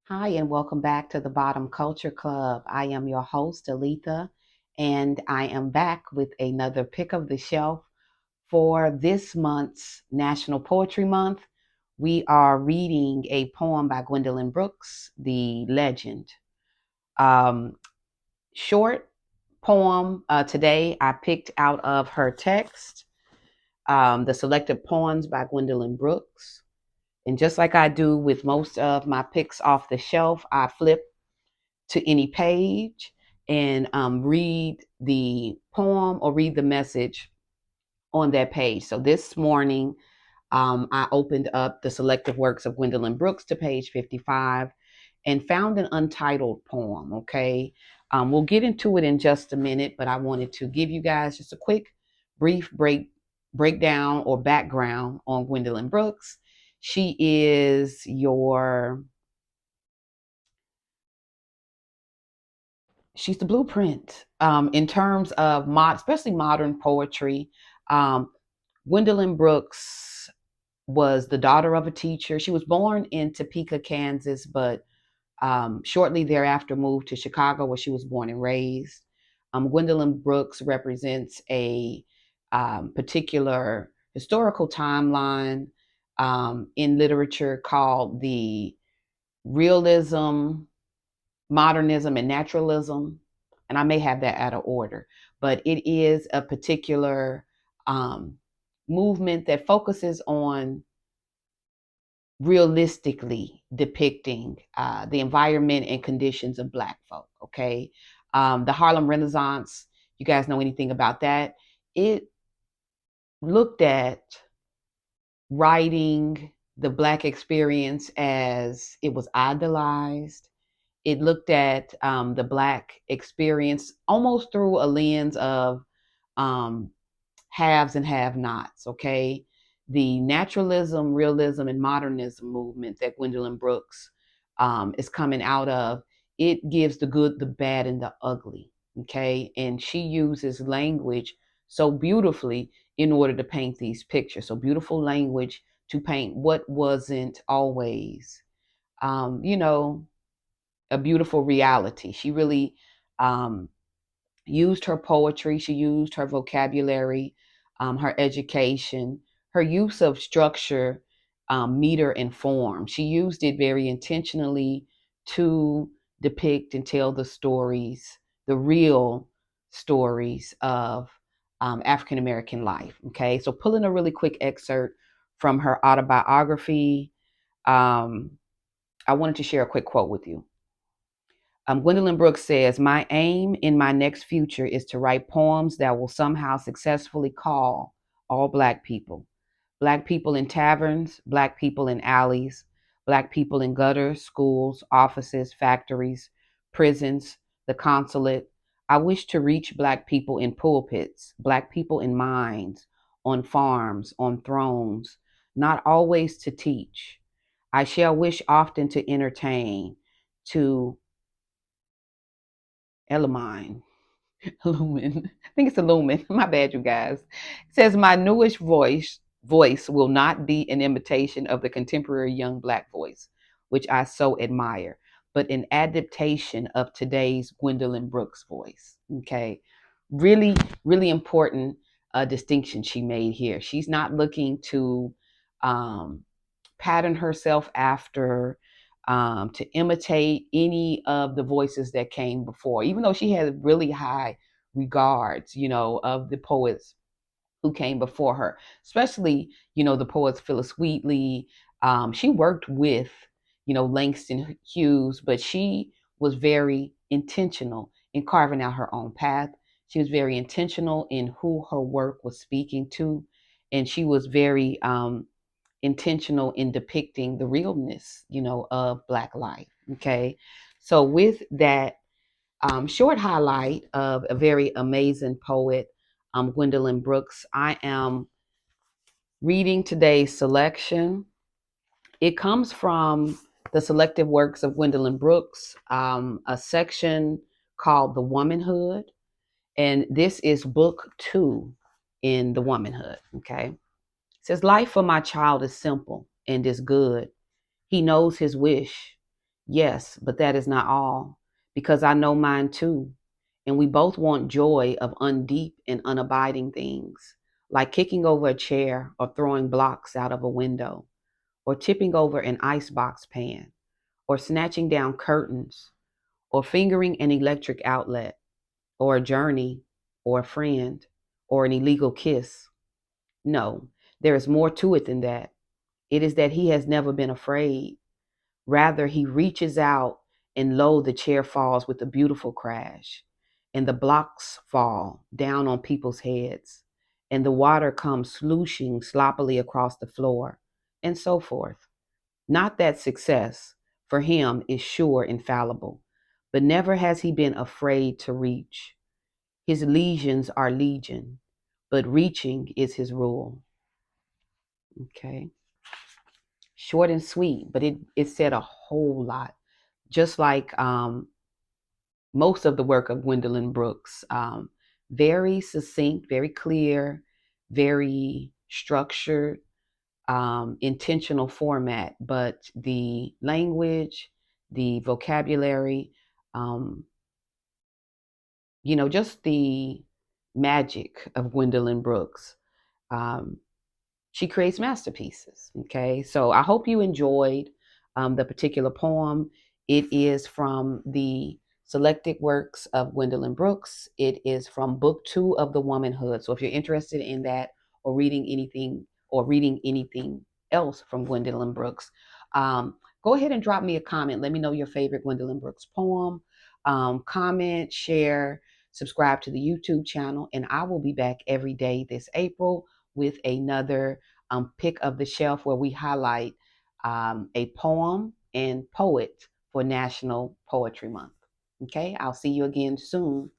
Hi, and welcome back to the Bottom Culture Club. I am your host, Aletha, and I am back with another pick of the shelf for this month's National Poetry Month. We are reading a poem by Gwendolyn Brooks, The Legend. Um, Short poem. Today I picked out of her text, the selected poems by Gwendolyn Brooks. And just like I do with most of my picks off the shelf, I flip to any page and read the poem or read the message on that page. So this morning, I opened up the selected works of Gwendolyn Brooks to page 55 and found an untitled poem. Okay. We'll get into it in just a minute, but I wanted to give you guys just a quick, brief breakdown or background on Gwendolyn Brooks. She is your she's the blueprint in terms of especially modern poetry. Um, Gwendolyn Brooks was the daughter of a teacher. She was born in Topeka, Kansas, but shortly thereafter moved to Chicago, where she was born and raised. Gwendolyn Brooks represents a particular historical timeline in literature called the realism, modernism, and naturalism. And I may have that out of order, but it is a particular um, movement that focuses on realistically depicting the environment and conditions of Black folk. Okay. The Harlem Renaissance, you guys know anything about that? It looked at writing the Black experience as it was idolized. It looked at the Black experience almost through a lens of um, haves and have nots, okay? The naturalism, realism, and modernism movement that Gwendolyn Brooks is coming out of, it gives the good, the bad, and the ugly, okay? And she uses language so beautifully in order to paint these pictures. So beautiful language to paint what wasn't always, you know, a beautiful reality. She really um, used her poetry, she used her vocabulary, her education, her use of structure, meter, and form. She used it very intentionally to depict and tell the stories, the real stories of African American life. Okay, so pulling a really quick excerpt from her autobiography, um, I wanted to share a quick quote with you. Gwendolyn Brooks says, "My aim in my next future is to write poems that will somehow successfully call all Black people in taverns, Black people in alleys, Black people in gutters, schools, offices, factories, prisons, the consulate. I wish to reach Black people in pulpits, Black people in mines, on farms, on thrones, not always to teach. I shall wish often to entertain, to illumine, Lumen. I think it's a lumen. My bad, you guys. It says my newish voice will not be an imitation of the contemporary young Black voice, which I so admire, but an adaptation of today's Gwendolyn Brooks voice. Okay. Really, really important distinction she made here. She's not looking to um, pattern herself after, to imitate any of the voices that came before, even though she had really high regards, of the poets who came before her, especially, the poets Phillis Wheatley. She worked with, Langston Hughes, but she was very intentional in carving out her own path. She was very intentional in who her work was speaking to, and she was very intentional in depicting the realness, of Black life. Okay. So with that short highlight of a very amazing poet, Gwendolyn Brooks, I am reading today's selection. It comes from the selective works of Gwendolyn Brooks, a section called The Womanhood. And this is book 2 in The Womanhood. Okay. It says, life for my child is simple and is good. He knows his wish. Yes, but that is not all, because I know mine too. And we both want joy of undeep and unabiding things, like kicking over a chair or throwing blocks out of a window, or tipping over an icebox pan, or snatching down curtains, or fingering an electric outlet, or a journey, or a friend, or an illegal kiss. No, there is more to it than that. It is that he has never been afraid. Rather, he reaches out, and lo, the chair falls with a beautiful crash, and the blocks fall down on people's heads, and the water comes slooshing sloppily across the floor, and so forth. Not that success for him is sure infallible, but never has he been afraid to reach. His lesions are legion, but reaching is his rule. Okay. Short and sweet, but it said a whole lot. Just like most of the work of Gwendolyn Brooks. Very succinct, very clear, very structured, intentional format, but the language, the vocabulary, um, just the magic of Gwendolyn Brooks. Um, she creates masterpieces. Okay, so I hope you enjoyed the particular poem. It is from the selected works of Gwendolyn Brooks. It is from book 2 of The Womanhood. So if you're interested in that, or reading anything else from Gwendolyn Brooks, go ahead and drop me a comment. Let me know your favorite Gwendolyn Brooks poem. Comment, share, subscribe to the YouTube channel, and I will be back every day this April with another pick of the shelf where we highlight a poem and poet for National Poetry Month. Okay, I'll see you again soon.